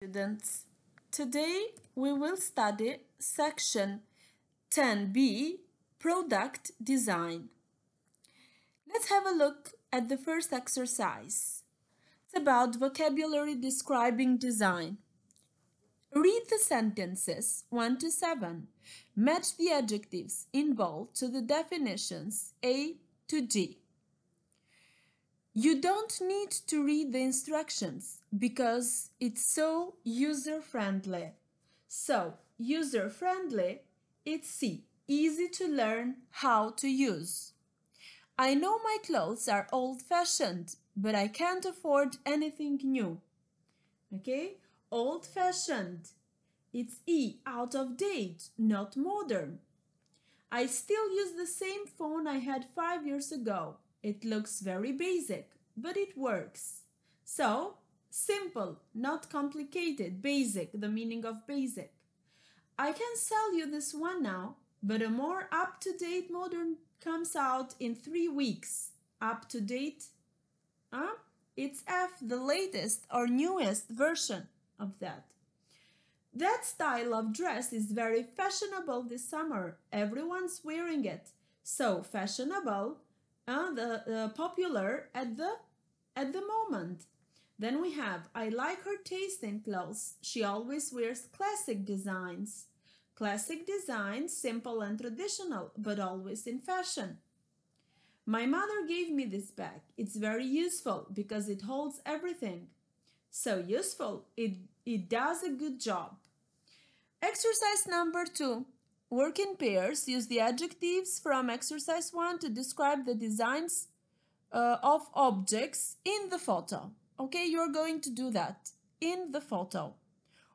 students. Today we will study section 10b, Product Design. Let's have a look at the first exercise. It's about vocabulary describing design. Read the sentences 1 to 7. Match the adjectives in bold to the definitions A to G. You don't need to read the instructions because it's so user-friendly. So, user-friendly, it's C, easy to learn how to use. I know my clothes are old-fashioned, but I can't afford anything new. Okay, old-fashioned, it's E, out of date, not modern. I still use the same phone I had 5 years ago. It looks very basic, but it works. So, simple, not complicated, basic, the meaning of basic. I can sell you this one now, but a more up-to-date modern comes out in 3 weeks. Up-to-date? It's F, the latest or newest version of that. That style of dress is very fashionable this summer. Everyone's wearing it. So fashionable, popular at the moment. Then we have, I like her taste in clothes. She always wears classic designs. Classic designs, simple and traditional, but always in fashion. My mother gave me this bag. It's very useful because it holds everything. So useful, it does a good job. Exercise number 2. Work in pairs. Use the adjectives from exercise 1 to describe the designs of objects in the photo. Okay, you're going to do that in the photo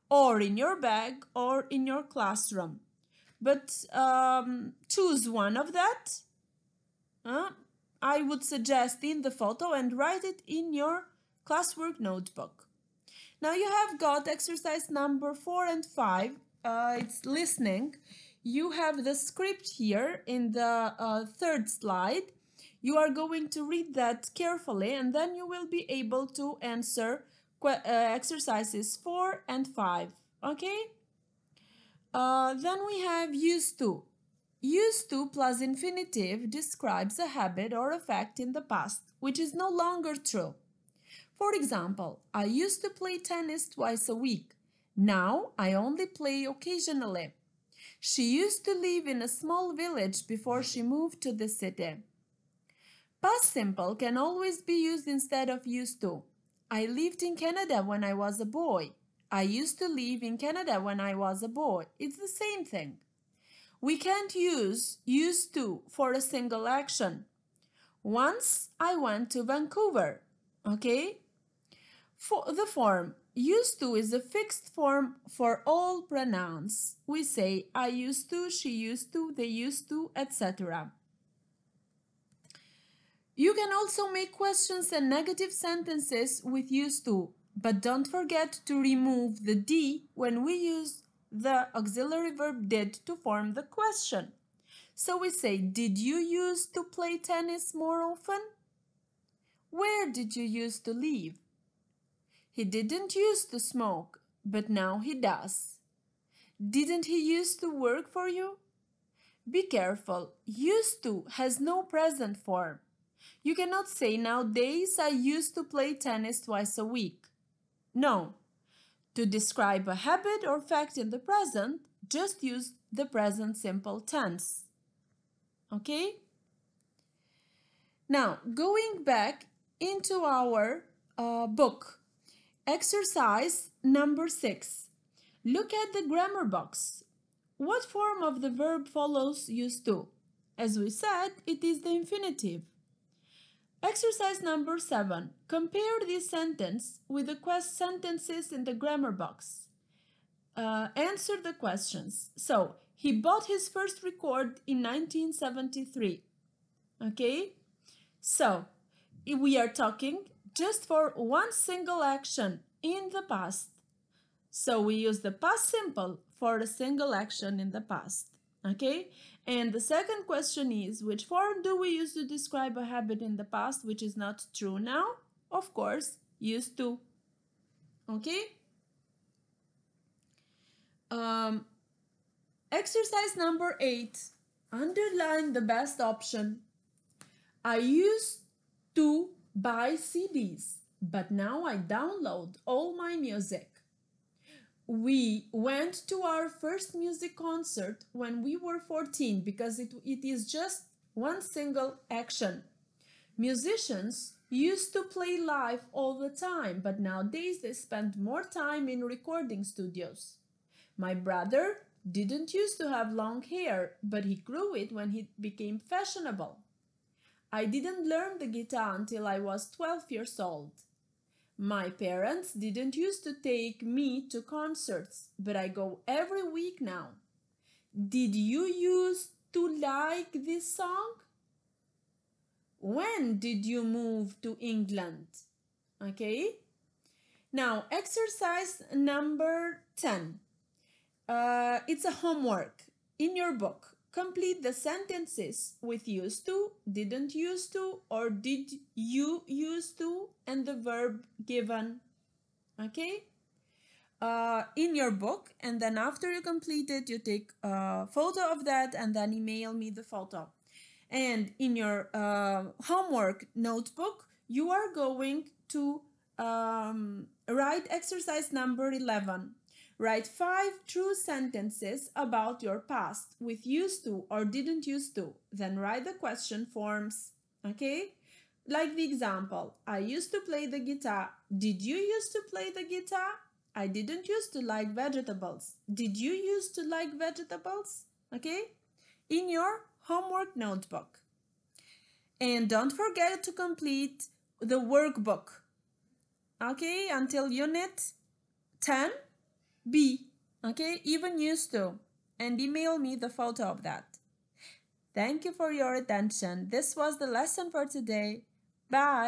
or in your bag or in your classroom. But choose one of that. I would suggest in the photo and write it in your classwork notebook. Now you have got exercise number 4 and 5. It's listening. You have the script here in the third slide. You are going to read that carefully and then you will be able to answer exercises 4 and 5. Okay? Then we have used to. Used to plus infinitive describes a habit or a fact in the past, which is no longer true. For example, I used to play tennis twice a week. Now I only play occasionally. She used to live in a small village before she moved to the city. Past simple can always be used instead of used to. I lived in Canada when I was a boy. I used to live in Canada when I was a boy. It's the same thing. We can't use used to for a single action. Once I went to Vancouver. Okay? For the form used to is a fixed form for all pronouns. We say I used to, she used to, they used to, etc. You can also make questions and negative sentences with used to, but don't forget to remove the D when we use the auxiliary verb did to form the question. So we say, did you used to play tennis more often? Where did you used to live? He didn't used to smoke, but now he does. Didn't he used to work for you? Be careful, used to has no present form. You cannot say nowadays I used to play tennis twice a week. No. To describe a habit or fact in the present, just use the present simple tense. Okay? Now, going back into our book. Exercise number 6. Look at the grammar box. What form of the verb follows used to? As we said, it is the infinitive. Exercise number 7. Compare this sentence with the sentences in the grammar box. Answer the questions. So, he bought his first record in 1973. Okay? So, we are talking just for one single action in the past. So we use the past simple for a single action in the past. Okay? And the second question is, which form do we use to describe a habit in the past which is not true now? Of course, used to. Okay? Um, Exercise number 8. Underline the best option. I used to buy CDs, but now I download all my music. We went to our first music concert when we were 14 because it is just one single action. Musicians used to play live all the time, but nowadays they spend more time in recording studios. My brother didn't used to have long hair, but he grew it when he became fashionable. I didn't learn the guitar until I was 12 years old. My parents didn't used to take me to concerts, but I go every week now. Did you used to like this song? When did you move to England? Okay. Now, exercise number 10. It's a homework. In your book, complete the sentences with used to, didn't used to, or did you used to, and the verb given. Okay? In your book, and then after you complete it, you take a photo of that and then email me the photo. And in your homework notebook, you are going to write exercise number 11. Write 5 true sentences about your past with used to or didn't used to. Then write the question forms. Okay? Like the example, I used to play the guitar. Did you used to play the guitar? I didn't used to like vegetables. Did you used to like vegetables? Okay? In your homework notebook. And don't forget to complete the workbook. Okay? Until unit 10B. Okay? Even used to. And email me the photo of that. Thank you for your attention. This was the lesson for today. Bye.